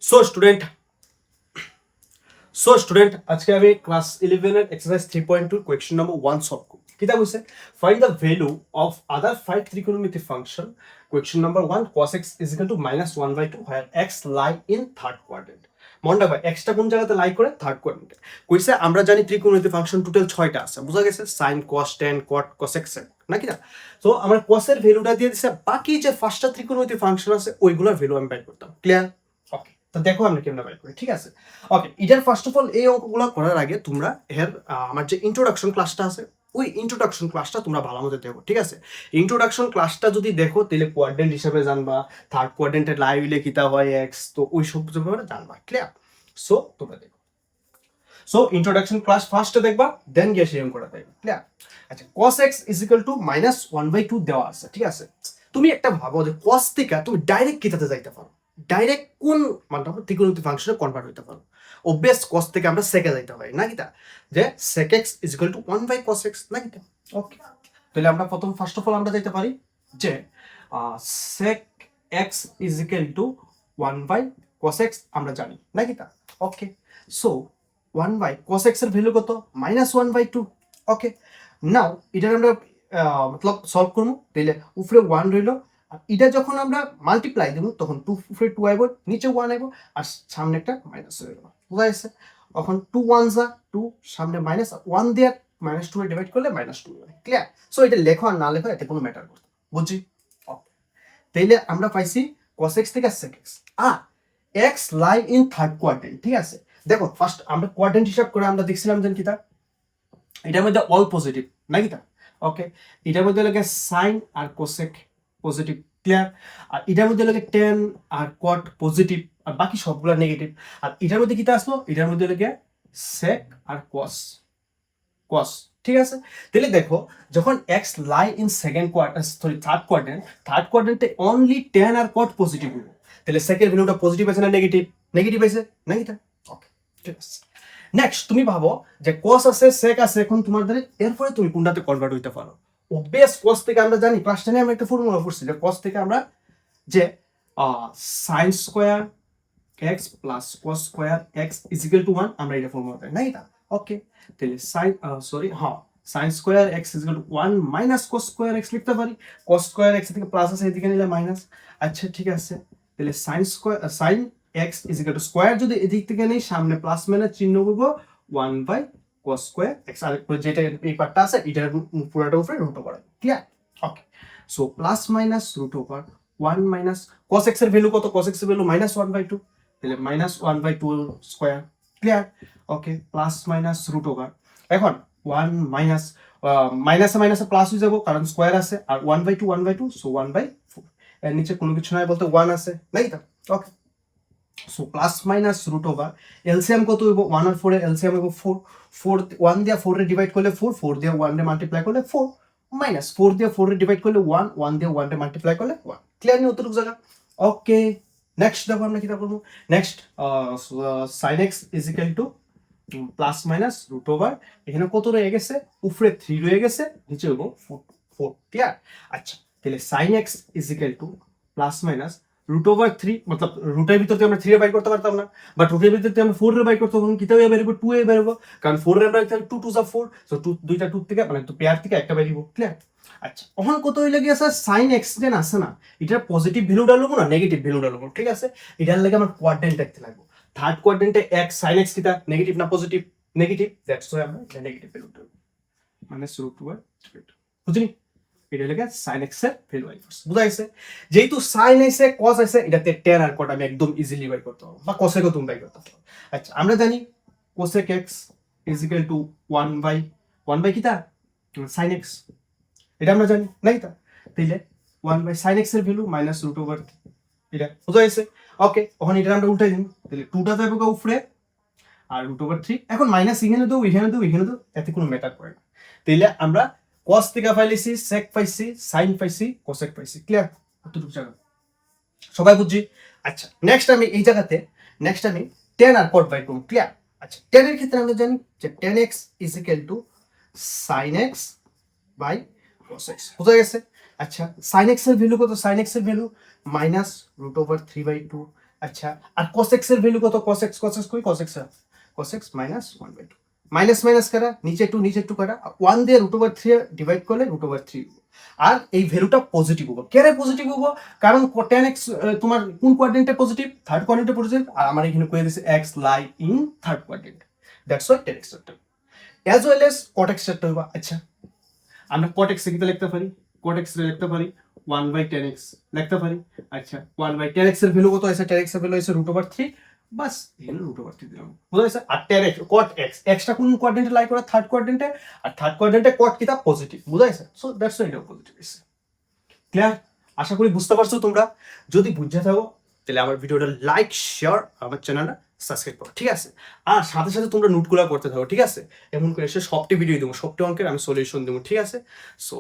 So student আজকে আমি class 11 এর এক্সারসাইজ 3.2 কোয়েশ্চন নাম্বার 1 সলভ করব। কিটা বলছে find the value of other 5 trigonometric function question number 1 cos x is equal to -1/2 where x lie in third quadrant। মনে রাখবা x টা কোন জায়গাতে লাই করে থার্ড কোয়াড্রেন্টে। কইছে আমরা জানি ত্রিকোণমিতিক ফাংশন টোটাল 6টা আছে, বুঝা গেছে sin cos tan cot cos x নাকি না। তো আমরা cos এর ভ্যালুটা দিয়ে দিছে, বাকি যে পাঁচটা ত্রিকোণমিতিক ফাংশন আছে ওইগুলোর ভ্যালু আমি বের করতাম। ক্লিয়ার? ওকে, তো দেখো আমরা কেমনে বের করি, ঠিক আছে। ওকে, এটার ফার্স্ট অফ অল এই অঙ্কগুলো করার আগে তোমরা এর আমার যে ইন্ট্রোডাকশন ক্লাসটা আছে ওই ইন্ট্রোডাকশন ক্লাসটা তোমরা ভালো মতো দেখো, ঠিক আছে। ইন্ট্রোডাকশন ক্লাসটা যদি দেখো তাহলে কোয়াড্রেন্ট হিসেবে জানবা, থার্ড কোয়াড্রেন্টের লাই হইলে কিতা হয় এক্স, তো ওই সব ব্যাপারে জানবা। ক্লিয়ার? সো তোমরা দেখো, সো ইন্ট্রোডাকশন ক্লাস ফার্স্টে দেখবা, দেন গিয়ে সেই অঙ্কটা দেখবা। ক্লিয়ার? আচ্ছা, cos x is equal to -1/2 দেওয়া আছে, ঠিক আছে। তুমি একটা ভাবো যে cos থেকে তুমি ডাইরেক্ট কিতাতে যাইতে পারো, ডাইরেক্ট কোন মানে ত্রিকোণমিতিক ফাংশনে কনভার্ট হইতে পারো। অবভিয়াস cos থেকে আমরা sec এ যাইতে হয় না কিতা, যে sec x is equal to 1/cos x না কিতা। ওকে, তাহলে আমরা প্রথম ফার্স্ট অফ অল আমরা যাইতে পারি যে sec x is equal to 1/cos x আমরা জানি না কিতা। ওকে, সো 1/cos x এর ভ্যালু কত? -1/2। ওকে, নাও এটা আমরা মতলব সলভ করবো, তাহলে উপরে 1 রইল, আর এটা যখন আমরা মাল্টিপ্লাই দেবো তখন 2 উপরে 2 আইব, নিচে 1 আইব, আর সামনে একটা মাইনাস হয়ে গেল। বুঝা গেছে? তখন 2 1 যা 2, সামনে মাইনাস 1 দিয়ে -2 এ ডিভাইড করলে -2 হয়। ক্লিয়ার? সো এটা লেখো আর না লেখো এতে কোনো ম্যাটার করতে, বুঝছি? ওকে, তাইলে আমরা পাইছি cos x থেকে sec x, আর x lie in third quadrant, ঠিক আছে। দেখো ফার্স্ট আমরা কোয়াড্রেন্ট হিসাব করে আমরা দেখছিলাম যে কিতা এটার মধ্যে অল পজিটিভ না কিতা। ওকে, এটার মধ্যে লাগে সাইন আর কোসেক পজিটিভ। ক্লিয়ার? আর এটার মধ্যে লাগে টেন আর কট পজিটিভ, আর বাকি সবগুলো নেগেটিভ। আর এটার মধ্যে কিতা আসলো? এটার মধ্যে লাগে সেক আর কস কস, ঠিক আছে। তাহলে দেখো যখন x lie in second quarter, sorry third কোয়াড্রেন্টে অনলি টেন আর কট পজিটিভ হইব, তাহলে সেকেন্ড ভ্যালুটা পজিটিভ আছে না নেগেটিভ? নেগেটিভ আছে না কিতা। ওকে, ঠিক আছে। নেক্সট তুমি ভাবো যে cos আছে sec আছে, এখন তোমার দ্বারা এরপরে তুমি কোনটাতে কনভার্ট হইতে পারো। অবভিয়াস cos থেকে আমরা জানি, ক্লাস 10 এ আমরা একটা ফর্মুলা পড়ছি যে cos থেকে আমরা যে sin square x plus cos square x is equal two 1, আমরা এটা ফর্মুলা পাই না এটা। ওকে, তাহলে sin square x is equal two 1 minus cos square x লিখতে পারি। cos স্কয়ার x থেকে প্লাস আছে, এদিকে নিলে মাইনাস। আচ্ছা, ঠিক আছে, তাহলে sin x is equal two square যদি এদিক থেকে নেই সামনে প্লাস মাইনাস চিহ্ন করব 1/cos স্কয়ার x, আর যেটা এই পার্টটা আছে এটার পুরোটা উপরে root over. Clear? Okay, so plus minus root over 1 minus cos x এর ভ্যালু কত? cos x এর ভ্যালু -1/2, তাহলে -1/2 square. Clear? Okay, plus minus root over, এখন 1 মাইনাস মাইনাসে মাইনাসে প্লাস হয়ে যাব কারণ স্কয়ার আছে, আর 1/2 সো 1/4, এর নিচে কোনো কিছু নাই বলতে 1 আছে নাই তো। Okay, so plus minus root over LCM কত হইব? 1 আর 4 এর এলসিএম হইব 4, 4 1 দিয়ে 4 এর ডিভাইড করলে 4, 4 দিয়ে 1 এর মাল্টিপ্লাই করলে 4, মাইনাস 4 দিয়ে 4 এর ডিভাইড করলে 1, 1 দিয়ে 1 এর মাল্টিপ্লাই করলে 1। ক্লিয়ার নি অতটুকু জায়গা? ওকে, নেক্সট দেখো আমরা কিটা করব। Next sin x is equal to plus minus root over, এখানে কত রয়ে গেছে? উপরে 3 রয়ে গেছে, নিচে হইব 4। ক্লিয়ার? আচ্ছা, তাহলে sin x is equal to plus minus root over 3, মতলব রুটের ভিতরে আমরা 3 এর বাই করতে পারতাম না, বাট রুটের ভিতরে আমরা 4 এর বাই করতে তখন কিতাবে বেরবো 2 এ বেরবো, কারণ 4 এর বাই 2 2 যা 4, সো 2 দুইটা 2 থেকে মানে তো পেয়ার থেকে একটা বেরিব। ক্লিয়ার? আচ্ছা, এখন কত হইলে গিয়ে স্যার sin x যেন আছে না, এটার পজিটিভ ভ্যালুটা লবো না নেগেটিভ ভ্যালুটা লবো, ঠিক আছে। এটার লাগে আমার কোয়াড্রেন্ট দেখতে লাগবে। থার্ড কোয়াড্রেন্টে x sin x কিটা নেগেটিভ না পজিটিভ? নেগেটিভ, দ্যাটস ওয়াই আমরা নেগেটিভ ভ্যালুটা মানে রুট ওভার 3, বুঝলি? এটা লাগে sin x এর ভ্যালু আইছে, বুঝা গেছে? যেহেতু sin আছে cos আছে, এটাতে tan আর cot আমি একদম ইজিলি বাই করতে পারবো, বা cosec ও তুমি বাই করতে পারো। আচ্ছা, আমরা জানি cosec x is equal two 1/1 কিটা sin x, এটা আমরা জানি নাই তা। তাইলে 1/sin x এর ভ্যালু মাইনাস রুট ওভার, এটা বুঝা গেছে? ওকে, এখন এটা আমরা উল্টাই দিই, তাহলে 2টা যাবে উপরে আর রুট ওভার 3, এখন মাইনাস এখানে দাও এখানে দাও এখানে দাও, এতে কোনো ম্যাটার করে না। তাইলে আমরা cos থেকে পাইছি sec পাইছি, sin পাইছি, cosec পাইছি। ক্লিয়ার? এতটুকু জায়গা সবাই বুঝছি? আচ্ছা, নেক্সট আমি এই জায়গাতে আমি tan আর cot বাই করব। ক্লিয়ার? আচ্ছা, tan এর ক্ষেত্রে আমরা জানি যে tan x is equal to sin x by cos x, বুঝা গেছে? আচ্ছা, sin x এর ভ্যালু কত? sin x এর ভ্যালু মাইনাস রুট ওভার 3/2। আচ্ছা আর cos x এর ভ্যালু কত? cos x কই cos x minus 1/2 minus minus করা নিচে টু করা 1 দিয়ে √3 ডিভাইড করলে √3 আর এই ভ্যালুটা পজিটিভ হবে। কেন পজিটিভ হবে? কারণ tan x তোমার কোন কোয়াড্রেন্টে পজিটিভ? থার্ড কোয়াড্রেন্টে পজিটিভ। আর আমার এখানে কয়ে দিয়েছে x lie in third quadrant, that's why tan x এর as well as cot x এর হবে। আচ্ছা আমরা cot x কি লিখতে পারি? cot x লিখতে পারি 1/tan x লিখতে পারি। আচ্ছা 1/tan x এর ভ্যালু কত আছে? tan x এর ভ্যালু আছে √3, বাস এখানে √3 দিলাম, বুঝা গেছে? আর tan x cot x টা কোন কোয়াড্রেন্টে লাই করে? থার্ড কোয়াড্রেন্টে। আর থার্ড কোয়াড্রেন্টে cot কিটা পজিটিভ, বুঝা গেছে? সো দ্যাটস ওয়াই এটা পজিটিভ আছে। ক্লিয়ার? আশা করি বুঝতে পারছো তোমরা। যদি বুঝতে থাকো তাহলে আমার ভিডিওটা লাইক শেয়ার, আমার চ্যানেলটা সাবস্ক্রাইব করো, ঠিক আছে? আর সাথে সাথে তোমরা নোটগুলো করতে থাকো, ঠিক আছে? এমন করে এসে সবটি ভিডিও দেবো, সবটি অঙ্কের আমি সলিউশন দেবো, ঠিক আছে? সো